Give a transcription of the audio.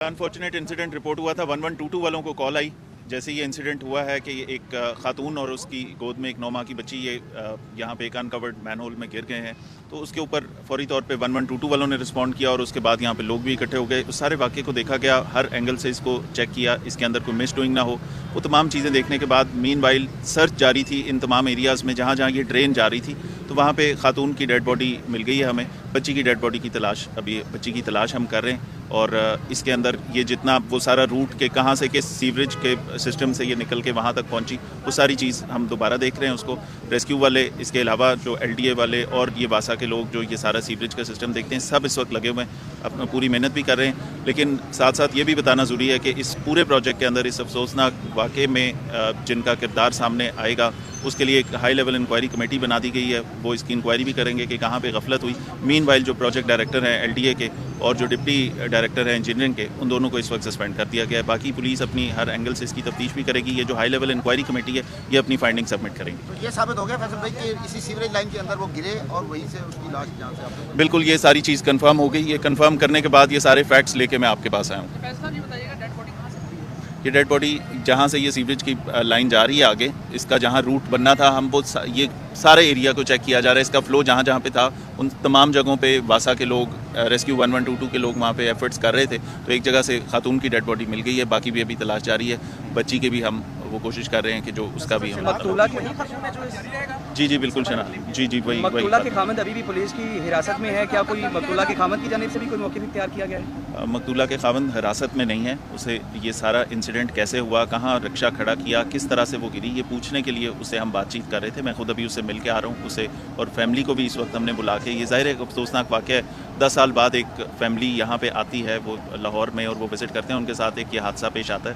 Unfortunate incident report हुआ था। 1122 वालों को कॉल आई जैसे ये इंसिडेंट हुआ है कि एक खातून और उसकी गोद में एक 9 माह की बच्ची ये यहाँ पे एक अनकवर्ड मैनहोल में गिर गए हैं। तो उसके ऊपर फौरी तौर पे 1122 वालों ने रिस्पॉन्ड किया और उसके बाद यहाँ पे लोग भी इकट्ठे हो गए। उस सारे वाक़े को देखा गया, हर एंगल से इसको चेक किया, इसके अंदर कोई मिस डूइंग ना हो। वो तमाम चीज़ें देखने के बाद मीनवाइल सर्च जारी थी इन तमाम एरियाज़ में जहाँ जहाँ ये ट्रेन जा रही थी। तो वहाँ पे खातून की डेड बॉडी मिल गई है हमें। बच्ची की डेड बॉडी की तलाश, अभी बच्ची की तलाश हम कर रहे हैं। और इसके अंदर ये जितना वो सारा रूट के कहाँ से किस सीवरेज के सिस्टम से ये निकल के वहाँ तक पहुँची, वो सारी चीज़ हम दोबारा देख रहे हैं उसको। रेस्क्यू वाले, इसके अलावा जो LDA वाले और ये वासा के लोग जो ये सारा सीवरेज का सिस्टम देखते हैं, सब इस वक्त लगे हुए हैं, अपना पूरी मेहनत भी कर रहे हैं। लेकिन साथ साथ ये भी बताना ज़रूरी है कि इस पूरे प्रोजेक्ट के अंदर इस अफसोसनाक वाक़े में जिनका किरदार सामने आएगा उसके लिए एक हाई लेवल इंक्वायरी कमेटी बना दी गई है। वो इसकी इंक्वायरी भी करेंगे कि कहाँ पे गफलत हुई। मीनवाइल जो प्रोजेक्ट डायरेक्टर हैं LDA के और जो डिप्टी डायरेक्टर हैं इंजीनियरिंग के, उन दोनों को इस वक्त सस्पेंड कर दिया गया है। बाकी पुलिस अपनी हर एंगल से इसकी तफ्तीश भी करेगी। ये जो हाई लेवल इंक्वायरी कमेटी है ये अपनी फाइंडिंग सबमिट करेंगे। तो ये साबित हो गया फैसल भाई कि इसी सीवरेज लाइन के अंदर वो गिरे और वहीं से उसकी लाश जहाँ से आपने... बिल्कुल, ये सारी चीज़ कंफर्म हो गई। ये कंफर्म करने के बाद ये सारे फैक्ट्स लेके मैं आपके पास आया हूँ। ये डेड बॉडी जहाँ से ये सीवरेज की लाइन जा रही है आगे, इसका जहाँ रूट बनना था, हम वो ये सारे एरिया को चेक किया जा रहा है। इसका फ्लो जहाँ जहाँ पे था उन तमाम जगहों पे वासा के लोग, रेस्क्यू 1122 के लोग वहाँ पे एफर्ट्स कर रहे थे। तो एक जगह से खातून की डेड बॉडी मिल गई है, बाकी भी अभी तलाश जारी है। बच्ची के भी हम वो कोशिश कर रहे हैं कि जो उसका भी हम जी बिल्कुल शना जी वही मकतूला के खामद अभी भी पुलिस की हिरासत में है। क्या कोई मकतूला के खामद की जानिब से भी कोई मौके इख्तियार किया गया है? मकतूला के खामद हिरासत में नहीं है। उसे ये सारा इंसिडेंट कैसे हुआ, कहाँ रिक्शा खड़ा किया, किस तरह से वो गिरी, ये पूछने के लिए उससे हम बातचीत कर रहे थे। मैं खुद अभी उससे मिल के आ रहा हूँ उसे, और फैमिली को भी इस वक्त हमने बुला के, ये ज़ाहिर है अफसोसनाक वाक़या है। 10 साल बाद एक फैमिली यहाँ पे आती है वो लाहौर में, और वो विज़िट करते हैं, उनके साथ एक ये हादसा पेश आता है।